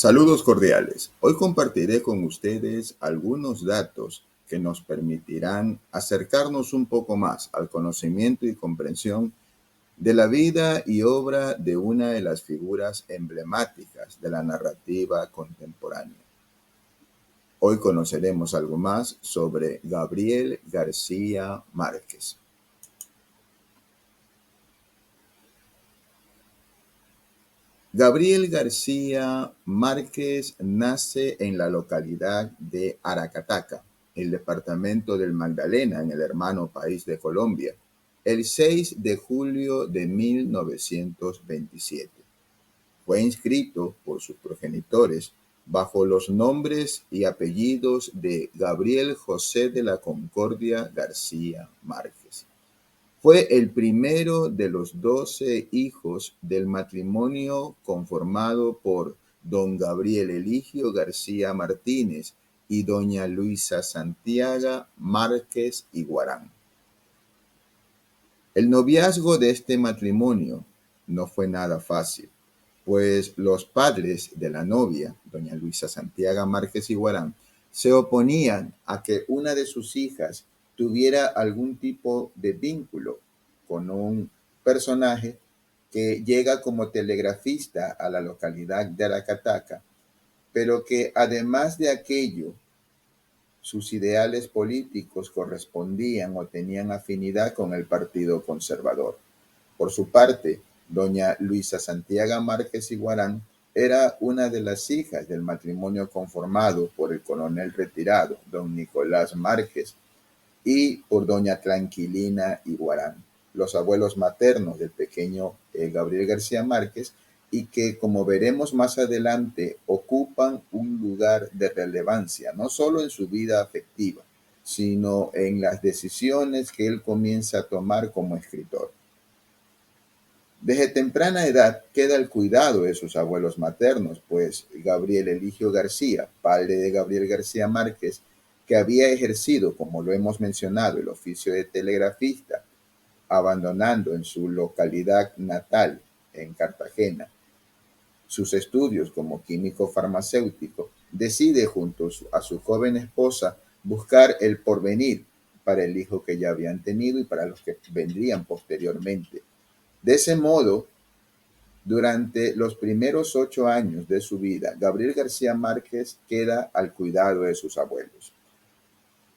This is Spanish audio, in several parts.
Saludos cordiales. Hoy compartiré con ustedes algunos datos que nos permitirán acercarnos un poco más al conocimiento y comprensión de la vida y obra de una de las figuras emblemáticas de la narrativa contemporánea. Hoy conoceremos algo más sobre Gabriel García Márquez. Gabriel García Márquez nace en la localidad de Aracataca, el departamento del Magdalena, en el hermano país de Colombia, el 6 de julio de 1927. Fue inscrito por sus progenitores bajo los nombres y apellidos de Gabriel José de la Concordia García Márquez. Fue el primero de los 12 hijos del matrimonio conformado por don Gabriel Eligio García Martínez y doña Luisa Santiago Márquez Iguarán. El noviazgo de este matrimonio no fue nada fácil, pues los padres de la novia, doña Luisa Santiago Márquez Iguarán, se oponían a que una de sus hijas tuviera algún tipo de vínculo con un personaje que llega como telegrafista a la localidad de Aracataca, pero que además de aquello, sus ideales políticos correspondían o tenían afinidad con el Partido Conservador. Por su parte, doña Luisa Santiago Márquez Iguarán era una de las hijas del matrimonio conformado por el coronel retirado, don Nicolás Márquez, y por doña Tranquilina Iguarán, los abuelos maternos del pequeño Gabriel García Márquez, y que, como veremos más adelante, ocupan un lugar de relevancia, no solo en su vida afectiva, sino en las decisiones que él comienza a tomar como escritor. Desde temprana edad queda el cuidado de sus abuelos maternos, pues Gabriel Eligio García, padre de Gabriel García Márquez, que había ejercido, como lo hemos mencionado, el oficio de telegrafista, abandonando en su localidad natal, en Cartagena, sus estudios como químico farmacéutico, decide junto a su joven esposa buscar el porvenir para el hijo que ya habían tenido y para los que vendrían posteriormente. De ese modo, durante los primeros 8 años de su vida, Gabriel García Márquez queda al cuidado de sus abuelos.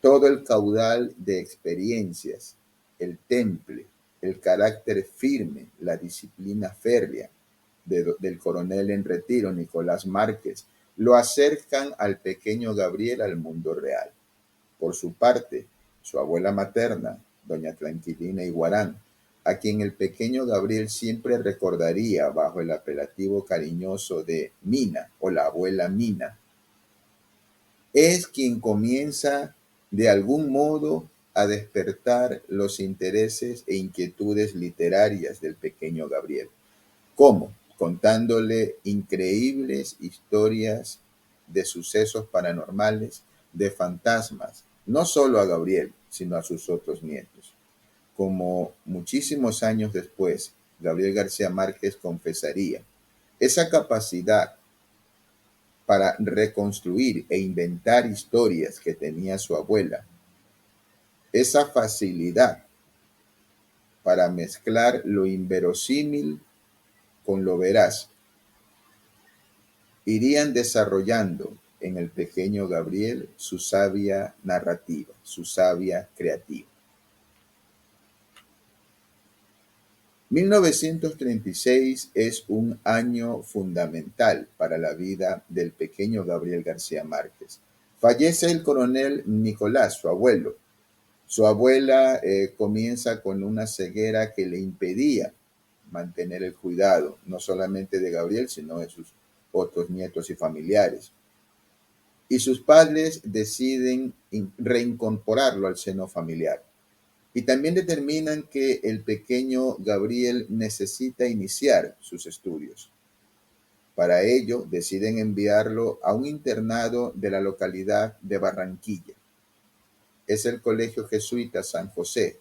Todo el caudal de experiencias, el temple, el carácter firme, la disciplina férrea del coronel en retiro Nicolás Márquez lo acercan al pequeño Gabriel al mundo real. Por su parte, su abuela materna, doña Tranquilina Iguarán, a quien el pequeño Gabriel siempre recordaría bajo el apelativo cariñoso de Mina o la abuela Mina, es quien comienza de algún modo a despertar los intereses e inquietudes literarias del pequeño Gabriel. ¿Cómo? Contándole increíbles historias de sucesos paranormales, de fantasmas, no solo a Gabriel, sino a sus otros nietos. Como muchísimos años después, Gabriel García Márquez confesaría, esa capacidad para reconstruir e inventar historias que tenía su abuela, esa facilidad para mezclar lo inverosímil con lo veraz, irían desarrollando en el pequeño Gabriel su savia narrativa, su savia creativa. 1936 es un año fundamental para la vida del pequeño Gabriel García Márquez. Fallece el coronel Nicolás, su abuelo. Su abuela comienza con una ceguera que le impedía mantener el cuidado, no solamente de Gabriel, sino de sus otros nietos y familiares. Y sus padres deciden reincorporarlo al seno familiar. Y también determinan que el pequeño Gabriel necesita iniciar sus estudios. Para ello, deciden enviarlo a un internado de la localidad de Barranquilla. Es el Colegio Jesuita San José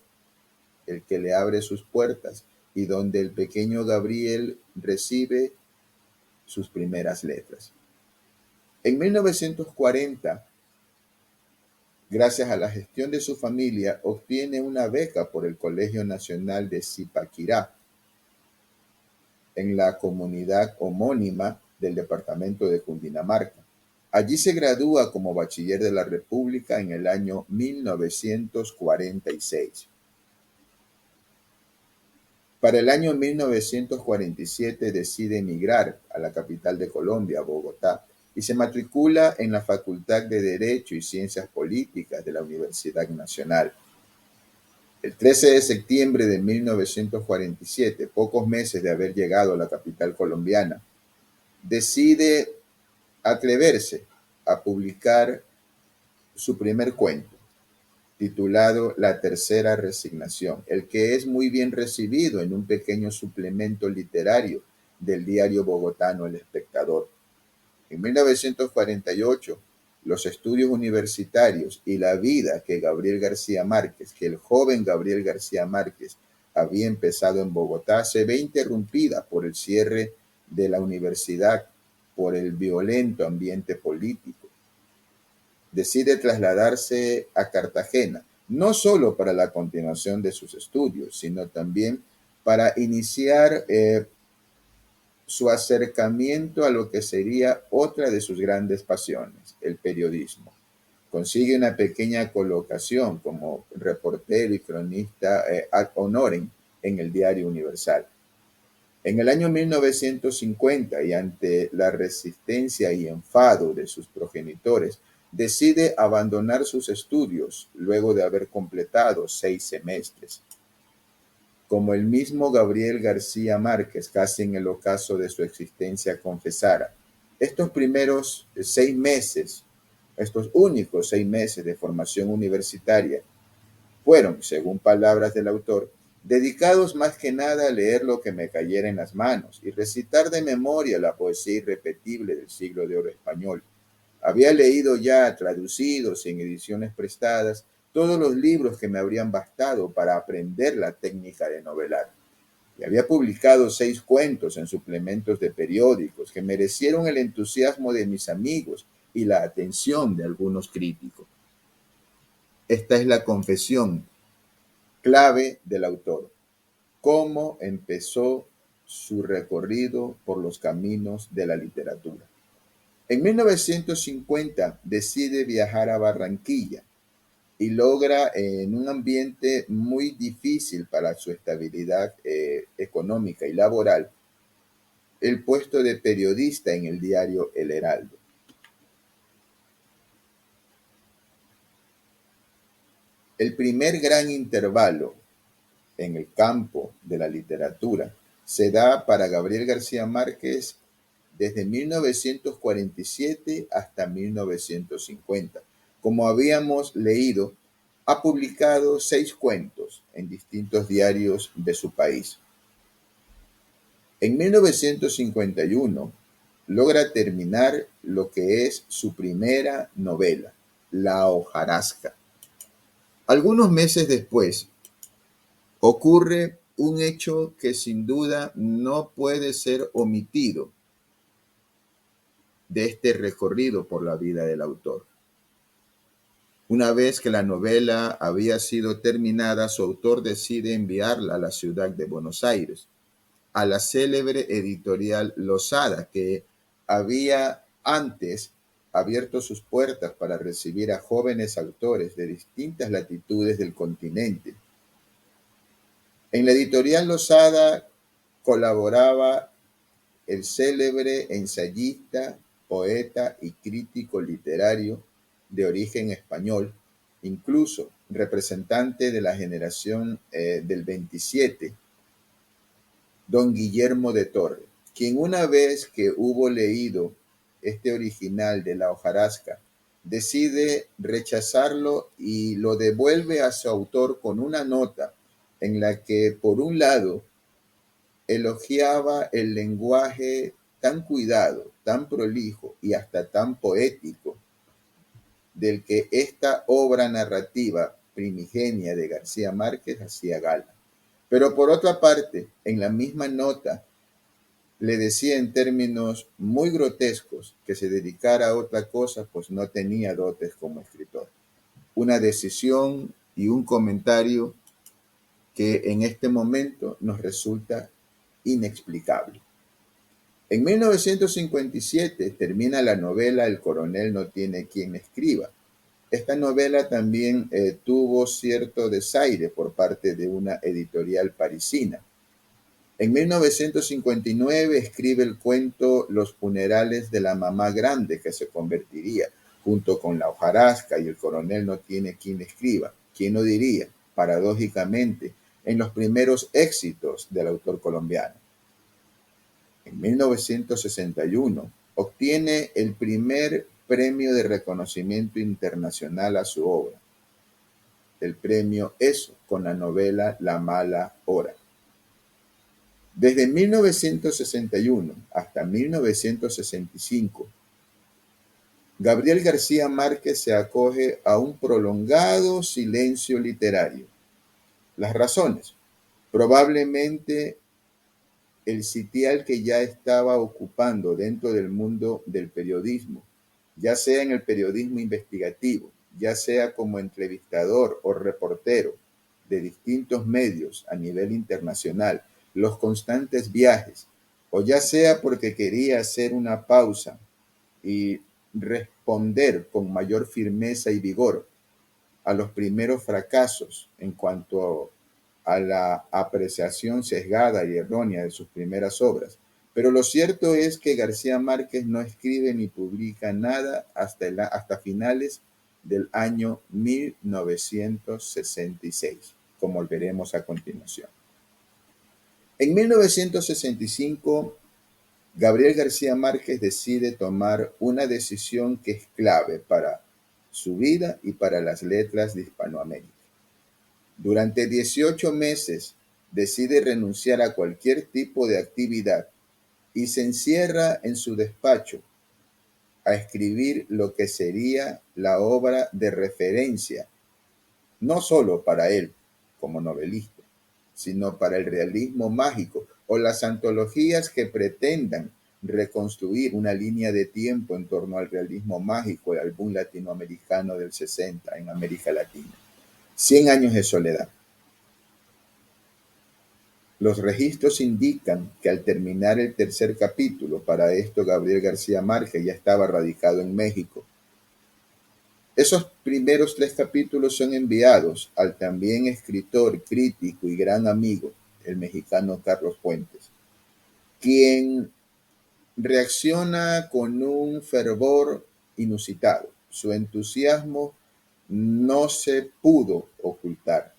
el que le abre sus puertas y donde el pequeño Gabriel recibe sus primeras letras. En 1940, gracias a la gestión de su familia, obtiene una beca por el Colegio Nacional de Zipaquirá, en la comunidad homónima del departamento de Cundinamarca. Allí se gradúa como bachiller de la República en el año 1946. Para el año 1947 decide emigrar a la capital de Colombia, Bogotá, y se matricula en la Facultad de Derecho y Ciencias Políticas de la Universidad Nacional. El 13 de septiembre de 1947, pocos meses de haber llegado a la capital colombiana, decide atreverse a publicar su primer cuento, titulado La Tercera Resignación, el que es muy bien recibido en un pequeño suplemento literario del diario bogotano El Espectador. En 1948, los estudios universitarios y la vida que el joven Gabriel García Márquez había empezado en Bogotá, se ve interrumpida por el cierre de la universidad, por el violento ambiente político. Decide trasladarse a Cartagena, no solo para la continuación de sus estudios, sino también para iniciar su acercamiento a lo que sería otra de sus grandes pasiones, el periodismo. Consigue una pequeña colocación como reportero y cronista ad honorem en el Diario Universal. En el año 1950, y ante la resistencia y enfado de sus progenitores, decide abandonar sus estudios luego de haber completado 6 semestres. Como el mismo Gabriel García Márquez, casi en el ocaso de su existencia, confesara, estos primeros 6 meses, estos únicos 6 meses de formación universitaria, fueron, según palabras del autor, dedicados más que nada a leer lo que me cayera en las manos y recitar de memoria la poesía irrepetible del siglo de oro español. Había leído ya, traducidos y en ediciones prestadas, todos los libros que me habrían bastado para aprender la técnica de novelar. Y había publicado 6 cuentos en suplementos de periódicos que merecieron el entusiasmo de mis amigos y la atención de algunos críticos. Esta es la confesión clave del autor. Cómo empezó su recorrido por los caminos de la literatura. En 1950 decide viajar a Barranquilla y logra, en un ambiente muy difícil para su estabilidad económica y laboral, el puesto de periodista en el diario El Heraldo. El primer gran intervalo en el campo de la literatura se da para Gabriel García Márquez desde 1947 hasta 1950. Como habíamos leído, ha publicado 6 cuentos en distintos diarios de su país. En 1951 logra terminar lo que es su primera novela, La hojarasca. Algunos meses después, ocurre un hecho que sin duda no puede ser omitido de este recorrido por la vida del autor. Una vez que la novela había sido terminada, su autor decide enviarla a la ciudad de Buenos Aires, a la célebre editorial Losada, que había antes abierto sus puertas para recibir a jóvenes autores de distintas latitudes del continente. En la editorial Losada colaboraba el célebre ensayista, poeta y crítico literario de origen español, incluso representante de la generación del 27, don Guillermo de Torres, quien una vez que hubo leído este original de La hojarasca, decide rechazarlo y lo devuelve a su autor con una nota en la que, por un lado, elogiaba el lenguaje tan cuidado, tan prolijo y hasta tan poético del que esta obra narrativa primigenia de García Márquez hacía gala. Pero por otra parte, en la misma nota, le decía en términos muy grotescos que se dedicara a otra cosa, pues no tenía dotes como escritor. Una decisión y un comentario que en este momento nos resulta inexplicable. En 1957 termina la novela El coronel no tiene quien escriba. Esta novela también tuvo cierto desaire por parte de una editorial parisina. En 1959 escribe el cuento Los funerales de la mamá grande, que se convertiría, junto con La hojarasca y El coronel no tiene quien escriba, ¿quién lo diría?, paradójicamente, en los primeros éxitos del autor colombiano. En 1961 obtiene el primer premio de reconocimiento internacional a su obra, el premio ESO, con la novela La mala hora. Desde 1961 hasta 1965, Gabriel García Márquez se acoge a un prolongado silencio literario. Las razones: probablemente el sitial que ya estaba ocupando dentro del mundo del periodismo, ya sea en el periodismo investigativo, ya sea como entrevistador o reportero de distintos medios a nivel internacional, los constantes viajes, o ya sea porque quería hacer una pausa y responder con mayor firmeza y vigor a los primeros fracasos en cuanto a la apreciación sesgada y errónea de sus primeras obras. Pero lo cierto es que García Márquez no escribe ni publica nada hasta finales del año 1966, como veremos a continuación. En 1965, Gabriel García Márquez decide tomar una decisión que es clave para su vida y para las letras de Hispanoamérica. Durante 18 meses decide renunciar a cualquier tipo de actividad y se encierra en su despacho a escribir lo que sería la obra de referencia, no solo para él como novelista, sino para el realismo mágico o las antologías que pretendan reconstruir una línea de tiempo en torno al realismo mágico, el álbum latinoamericano del 60 en América Latina. 100 años de soledad. Los registros indican que al terminar el tercer capítulo, para esto Gabriel García Márquez ya estaba radicado en México. Esos primeros 3 capítulos son enviados al también escritor, crítico y gran amigo, el mexicano Carlos Fuentes, quien reacciona con un fervor inusitado. Su entusiasmo no se pudo ocultar.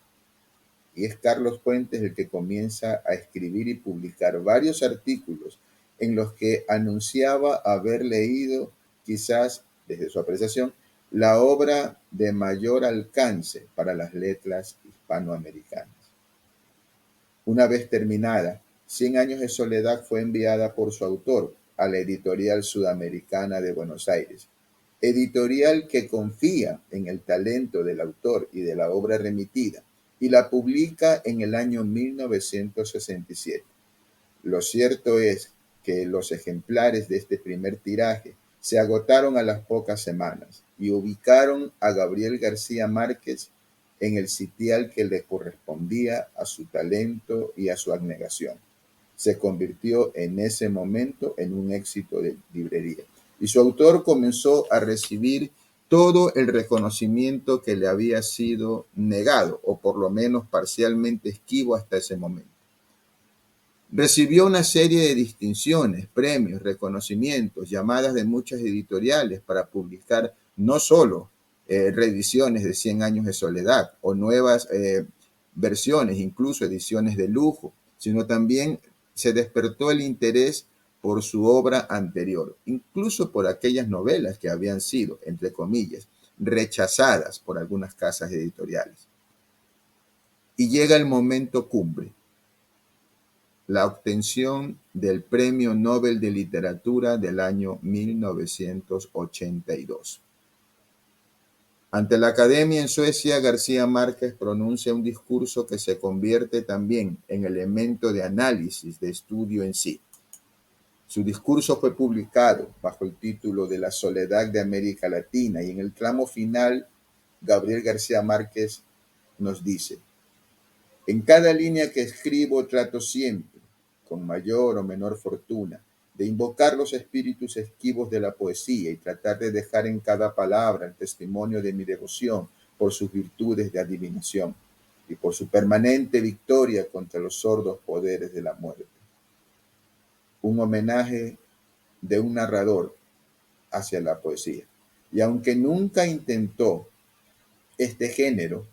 Y es Carlos Fuentes el que comienza a escribir y publicar varios artículos en los que anunciaba haber leído, quizás desde su apreciación, la obra de mayor alcance para las letras hispanoamericanas. Una vez terminada, 100 años de soledad fue enviada por su autor a la Editorial Sudamericana de Buenos Aires, editorial que confía en el talento del autor y de la obra remitida, y la publica en el año 1967. Lo cierto es que los ejemplares de este primer tiraje se agotaron a las pocas semanas y ubicaron a Gabriel García Márquez en el sitial que le correspondía a su talento y a su abnegación. Se convirtió en ese momento en un éxito de librería. Y su autor comenzó a recibir todo el reconocimiento que le había sido negado, o por lo menos parcialmente esquivo hasta ese momento. Recibió una serie de distinciones, premios, reconocimientos, llamadas de muchas editoriales para publicar no solo reediciones de 100 años de soledad o nuevas versiones, incluso ediciones de lujo, sino también se despertó el interés por su obra anterior, incluso por aquellas novelas que habían sido, entre comillas, rechazadas por algunas casas editoriales. Y llega el momento cumbre, la obtención del Premio Nobel de Literatura del año 1982. Ante la Academia en Suecia, García Márquez pronuncia un discurso que se convierte también en elemento de análisis, de estudio en sí. Su discurso fue publicado bajo el título de La soledad de América Latina y en el tramo final, Gabriel García Márquez nos dice: en cada línea que escribo trato siempre, con mayor o menor fortuna, de invocar los espíritus esquivos de la poesía y tratar de dejar en cada palabra el testimonio de mi devoción por sus virtudes de adivinación y por su permanente victoria contra los sordos poderes de la muerte. Un homenaje de un narrador hacia la poesía. Y aunque nunca intentó este género,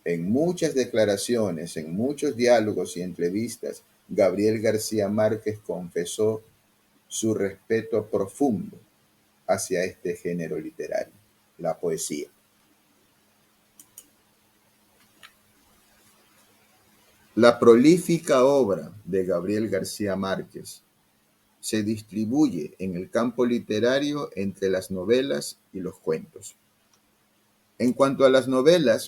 en muchas declaraciones, en muchos diálogos y entrevistas, Gabriel García Márquez confesó su respeto profundo hacia este género literario, la poesía. La prolífica obra de Gabriel García Márquez se distribuye en el campo literario entre las novelas y los cuentos. En cuanto a las novelas,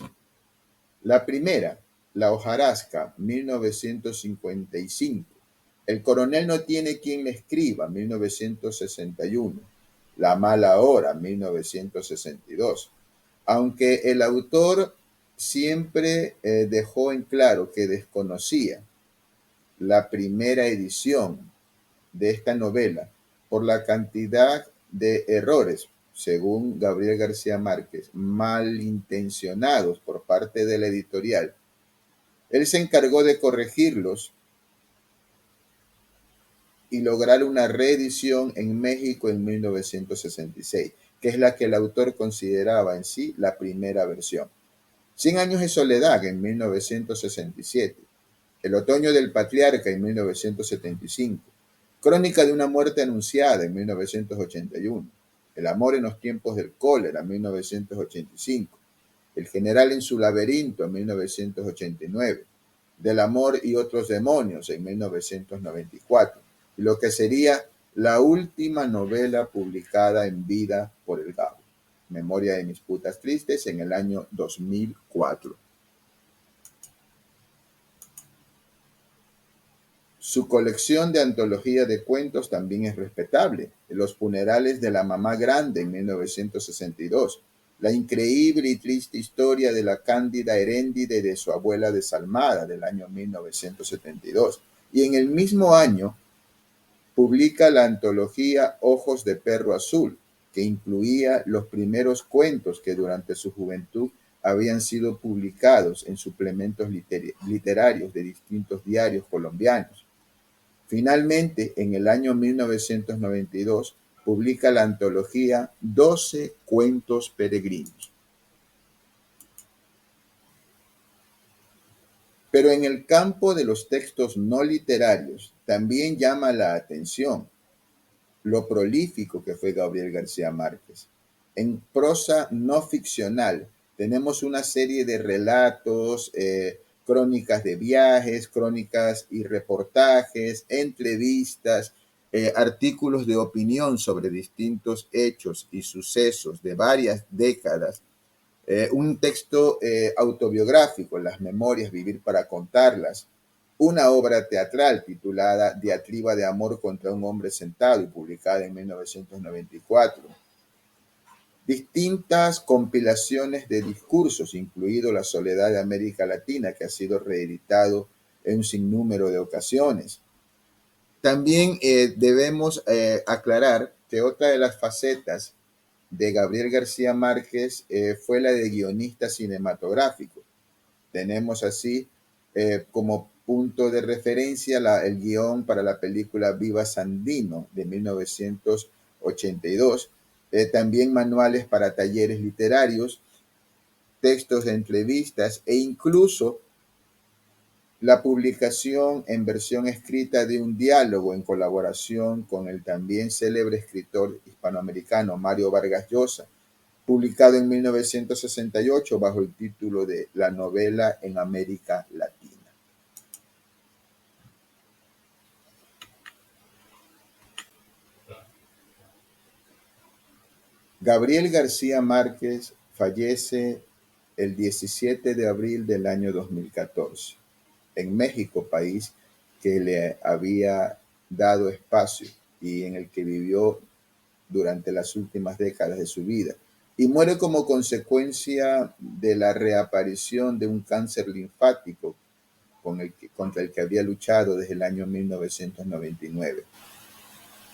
la primera, La hojarasca, 1955. El coronel no tiene quien le escriba, 1961. La mala hora, 1962. Aunque el autor siempre dejó en claro que desconocía la primera edición de esta novela por la cantidad de errores, según Gabriel García Márquez, malintencionados por parte de la editorial. Él se encargó de corregirlos y lograr una reedición en México en 1966, que es la que el autor consideraba en sí la primera versión. 100 años de soledad en 1967, El otoño del patriarca en 1975, Crónica de una muerte anunciada en 1981, El amor en los tiempos del cólera en 1985, El general en su laberinto en 1989, Del amor y otros demonios en 1994, y lo que sería la última novela publicada en vida por el Gabo, Memoria de mis putas tristes, en el año 2004. Su colección de antología de cuentos también es respetable. Los funerales de la mamá grande en 1962. La increíble y triste historia de la cándida Heréndide de su abuela desalmada del año 1972. Y en el mismo año publica la antología Ojos de perro azul, que incluía los primeros cuentos que durante su juventud habían sido publicados en suplementos literarios de distintos diarios colombianos. Finalmente, en el año 1992, publica la antología 12 cuentos peregrinos. Pero en el campo de los textos no literarios también llama la atención lo prolífico que fue Gabriel García Márquez. En prosa no ficcional tenemos una serie de relatos, crónicas de viajes, crónicas y reportajes, entrevistas, artículos de opinión sobre distintos hechos y sucesos de varias décadas, un texto autobiográfico, Las Memorias, Vivir para contarlas, una obra teatral titulada Diatriba de amor contra un hombre sentado y publicada en 1994, distintas compilaciones de discursos, incluido La soledad de América Latina, que ha sido reeditado en un sinnúmero de ocasiones. También debemos aclarar que otra de las facetas de Gabriel García Márquez fue la de guionista cinematográfico. Tenemos así como punto de referencia el guión para la película Viva Sandino de 1982, también manuales para talleres literarios, textos de entrevistas e incluso la publicación en versión escrita de un diálogo en colaboración con el también célebre escritor hispanoamericano Mario Vargas Llosa, publicado en 1968 bajo el título de La novela en América Latina. Gabriel García Márquez fallece el 17 de abril del año 2014 en México, país que le había dado espacio y en el que vivió durante las últimas décadas de su vida, y muere como consecuencia de la reaparición de un cáncer linfático contra el que había luchado desde el año 1999.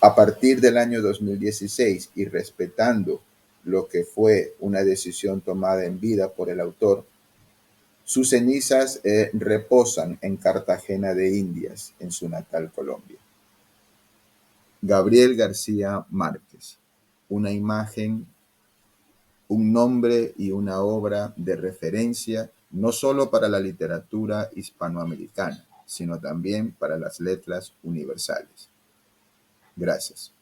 A partir del año 2016 y respetando lo que fue una decisión tomada en vida por el autor, sus cenizas reposan en Cartagena de Indias, en su natal Colombia. Gabriel García Márquez, una imagen, un nombre y una obra de referencia no solo para la literatura hispanoamericana, sino también para las letras universales. Gracias.